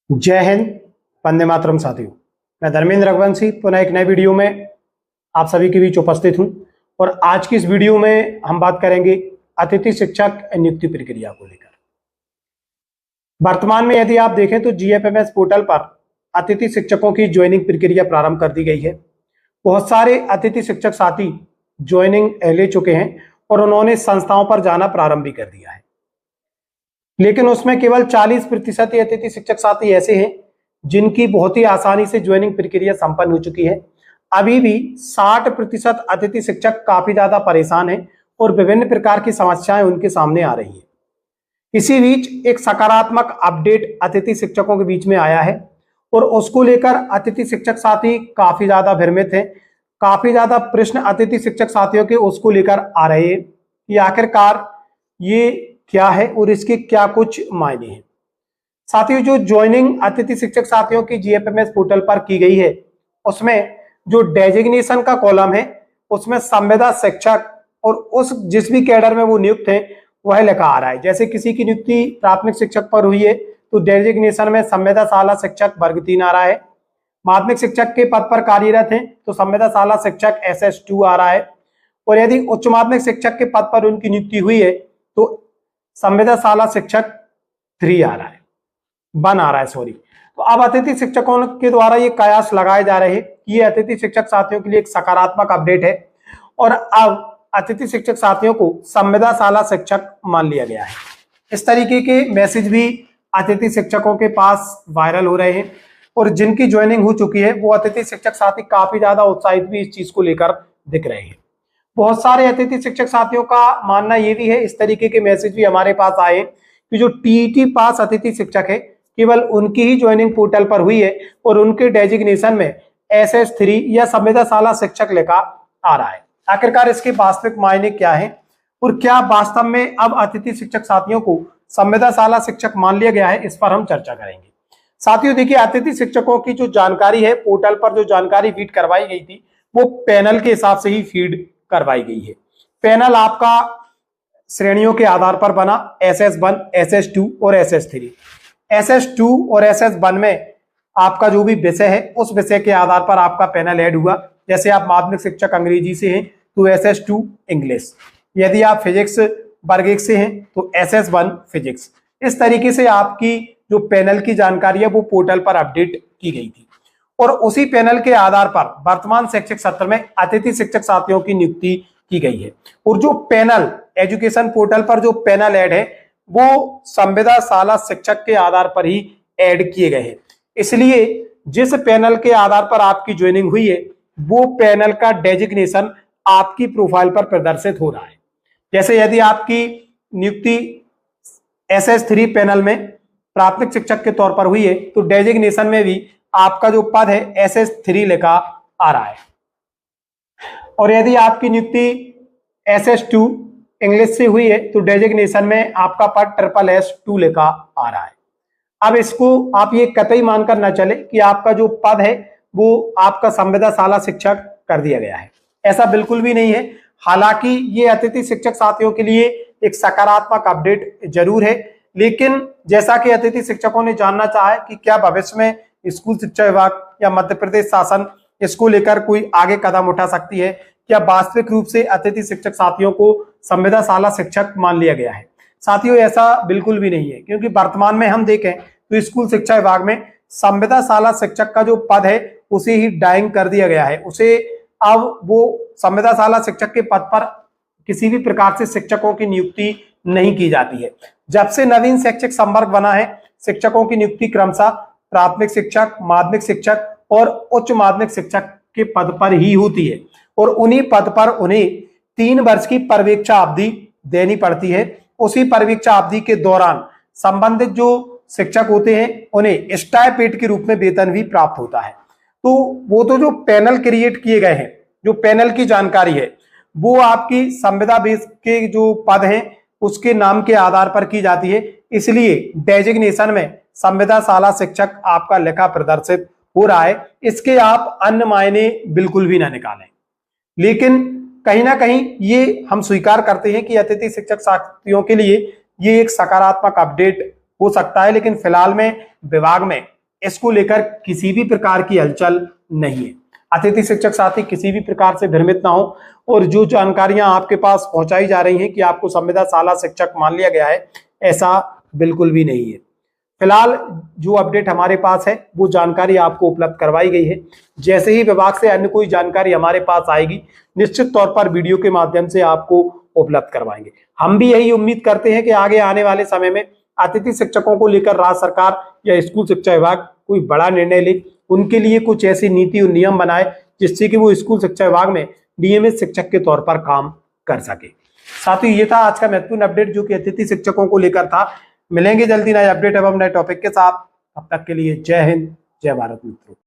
जय हिंद, वंदे मातरम। साथियों, मैं धर्मेंद्र रघुवंशी पुनः एक नए वीडियो में आप सभी के बीच उपस्थित हूं और आज की इस वीडियो में हम बात करेंगे अतिथि शिक्षक नियुक्ति प्रक्रिया को लेकर। वर्तमान में यदि आप देखें तो जीएफएमएस पोर्टल पर अतिथि शिक्षकों की ज्वाइनिंग प्रक्रिया प्रारंभ कर दी गई है। बहुत सारे अतिथि शिक्षक साथी ज्वाइनिंग ले चुके हैं और उन्होंने संस्थाओं पर जाना प्रारंभ भी कर दिया है, लेकिन उसमें केवल 40% ही अतिथि शिक्षक साथी ऐसे हैं जिनकी बहुत ही आसानी से ज्वाइनिंग प्रक्रिया संपन्न हो चुकी है। अभी भी 60% अतिथि शिक्षक काफी ज्यादा परेशान हैं और विभिन्न प्रकार की समस्याएं उनके सामने आ रही है। इसी बीच एक सकारात्मक अपडेट अतिथि शिक्षकों के बीच में आया है और उसको लेकर अतिथि शिक्षक साथी काफी ज्यादा भ्रमित हैं। काफी ज्यादा प्रश्न अतिथि शिक्षक साथियों के उसको लेकर आ रहे हैं कि आखिरकार ये क्या है और इसके क्या कुछ मायने हैं। साथियों, जो ज्वाइनिंग अतिथि शिक्षक साथियों की जीएफएमएस पोर्टल पर की गई है उसमें जो डेजिग्नेशन का कॉलम है उसमें संविदा शिक्षक और उस जिस भी कैडर में वो नियुक्त है वह लिखा आ रहा है। जैसे किसी की नियुक्ति प्राथमिक शिक्षक पर हुई है तो डेजिग्नेशन में संविदा शाला शिक्षक वर्ग 3 आ रहा है। माध्यमिक शिक्षक के पद पर कार्यरत है तो संविदा शाला शिक्षक SS2 आ रहा है और यदि उच्च माध्यमिक शिक्षक के पद पर उनकी नियुक्ति हुई है तो संविदा शाला शिक्षक 3 आ रहा है, 1 आ रहा है, सॉरी। तो अब अतिथि शिक्षकों के द्वारा ये कयास लगाए जा रहे हैं कि ये अतिथि शिक्षक साथियों के लिए एक सकारात्मक अपडेट है और अब अतिथि शिक्षक साथियों को संविदा शाला शिक्षक मान लिया गया है। इस तरीके के मैसेज भी अतिथि शिक्षकों के पास वायरल हो रहे हैं और जिनकी ज्वाइनिंग हो चुकी है वो अतिथि शिक्षक साथी काफी ज्यादा उत्साहित भी इस चीज को लेकर दिख रहे हैं। बहुत सारे अतिथि शिक्षक साथियों का मानना यह भी है, इस तरीके के मैसेज भी हमारे पास आए कि जो टीईटी पास अतिथि शिक्षक है केवल उनकी ही ज्वाइनिंग पोर्टल पर हुई है और उनके डेजिग्नेशन में SS3 या संविदा शाला शिक्षक लिखा आ रहा है। आखिरकार इसके वास्तविक मायने क्या है और क्या वास्तव में अब अतिथि शिक्षक साथियों को संविदा शाला शिक्षक मान लिया गया है, इस पर हम चर्चा करेंगे। साथियों देखिए, अतिथि शिक्षकों की जो जानकारी है पोर्टल पर जो जानकारी फीड करवाई गई थी वो पैनल के हिसाब से ही फीड करवाई गई है। पैनल आपका श्रेणियों के आधार पर बना, SS1, SS2 और SS3। SS2 और SS1 में आपका जो भी विषय है उस विषय के आधार पर आपका पैनल ऐड हुआ। जैसे आप माध्यमिक शिक्षक अंग्रेजी से हैं तो SS2 इंग्लिश, यदि आप फिजिक्स वर्ग 1 से हैं तो SS1 फिजिक्स। इस तरीके से आपकी जो पैनल की जानकारी है वो पोर्टल पर अपडेट की गई थी और उसी पैनल के आधार पर वर्तमान शैक्षिक सत्र में अतिथि शिक्षक साथियों की नियुक्ति की गई है। और जो पैनल एजुकेशन पोर्टल पर जो पैनल ऐड है वो संविदा शाला शिक्षक के आधार पर ही ऐड किए गए हैं। इसलिए जिस पैनल के आधार पर आपकी ज्वाइनिंग हुई है वो पैनल का डेजिग्नेशन आपकी प्रोफाइल पर प्रदर्शित हो रहा है। जैसे यदि आपकी नियुक्ति SS3 पैनल में प्राथमिक शिक्षक के तौर पर हुई है तो डेजिग्नेशन में भी आपका जो पद है SS3 लिखा आ रहा है और यदि आपकी नियुक्ति SS2 इंग्लिश से हुई है तो डेजिग्नेशन में आपका पद SSS2 लिखा आ रहा है। अब इसको आप ये कतई मानकर न चले कि आपका जो पद है वो आपका संविदा शाला शिक्षक कर दिया गया है, ऐसा बिल्कुल भी नहीं है। हालांकि ये अतिथि शिक्षक साथियों के लिए एक सकारात्मक अपडेट जरूर है, लेकिन जैसा कि अतिथि शिक्षकों ने जानना चाहा कि क्या भविष्य में स्कूल शिक्षा विभाग या मध्य प्रदेश शासन इसको लेकर कोई आगे कदम उठा सकती है, क्या वास्तविक रूप से अतिथि शिक्षक साथियों को संविदा शाला शिक्षक मान लिया गया है। साथियों, ऐसा बिल्कुल भी नहीं है, क्योंकि वर्तमान में हम देखें तो स्कूल शिक्षा विभाग में संविदा शाला शिक्षक का जो पद है उसे ही डाइंग कर दिया गया है। उसे अब वो संविदा शाला शिक्षक के पद पर किसी भी प्रकार से शिक्षकों की नियुक्ति नहीं की जाती है। जब से नवीन शैक्षिक संवर्ग बना है शिक्षकों की नियुक्ति क्रमशः प्राथमिक शिक्षक, माध्यमिक शिक्षक और उच्च माध्यमिक शिक्षक के पद पर ही होती है और उन्हीं पद पर उन्हें 3 वर्ष की परिवीक्षा अवधि देनी पड़ती है। उसी परिवीक्षा अवधि के दौरान संबंधित जो शिक्षक होते हैं उन्हें स्टाइपेंड के रूप में वेतन भी प्राप्त होता है। तो वो तो जो पैनल क्रिएट किए गए हैं, जो पैनल की जानकारी है वो आपकी संविदा बेस के जो पद हैं उसके नाम के आधार पर की जाती है। इसलिए डेजिग्नेशन में संविदा शाला शिक्षक आपका लिखा प्रदर्शित हो रहा है। इसके आप अन्य मायने बिल्कुल भी ना निकालें, लेकिन कहीं ना कहीं ये हम स्वीकार करते हैं कि अतिथि शिक्षक साथियों के लिए ये एक सकारात्मक अपडेट हो सकता है। लेकिन फिलहाल में विभाग में इसको लेकर किसी भी प्रकार की हलचल नहीं है। अतिथि शिक्षक साथी किसी भी प्रकार से भ्रमित ना हो, और जो जानकारियां आपके पास पहुंचाई जा रही हैं कि आपको संविदा शाला शिक्षक मान लिया गया है, ऐसा बिल्कुल भी नहीं है। फिलहाल जो अपडेट हमारे पास है वो जानकारी आपको उपलब्ध करवाई गई है। जैसे ही विभाग से अन्य कोई जानकारी हमारे पास आएगी, निश्चित तौर पर वीडियो के माध्यम से आपको उपलब्ध करवाएंगे। हम भी यही उम्मीद करते हैं कि आगे आने वाले समय में अतिथि शिक्षकों को लेकर राज्य सरकार या स्कूल शिक्षा विभाग कोई बड़ा निर्णय ले, उनके लिए कुछ ऐसी नीति और नियम बनाए जिससे कि वो स्कूल शिक्षा विभाग में नियमित शिक्षक के तौर पर काम कर सके। साथियों, ये था आज का महत्वपूर्ण अपडेट जो कि अतिथि शिक्षकों को लेकर था। मिलेंगे जल्दी नए अपडेट एवं नए टॉपिक के साथ। तब तक के लिए जय हिंद, जय भारत मित्रों।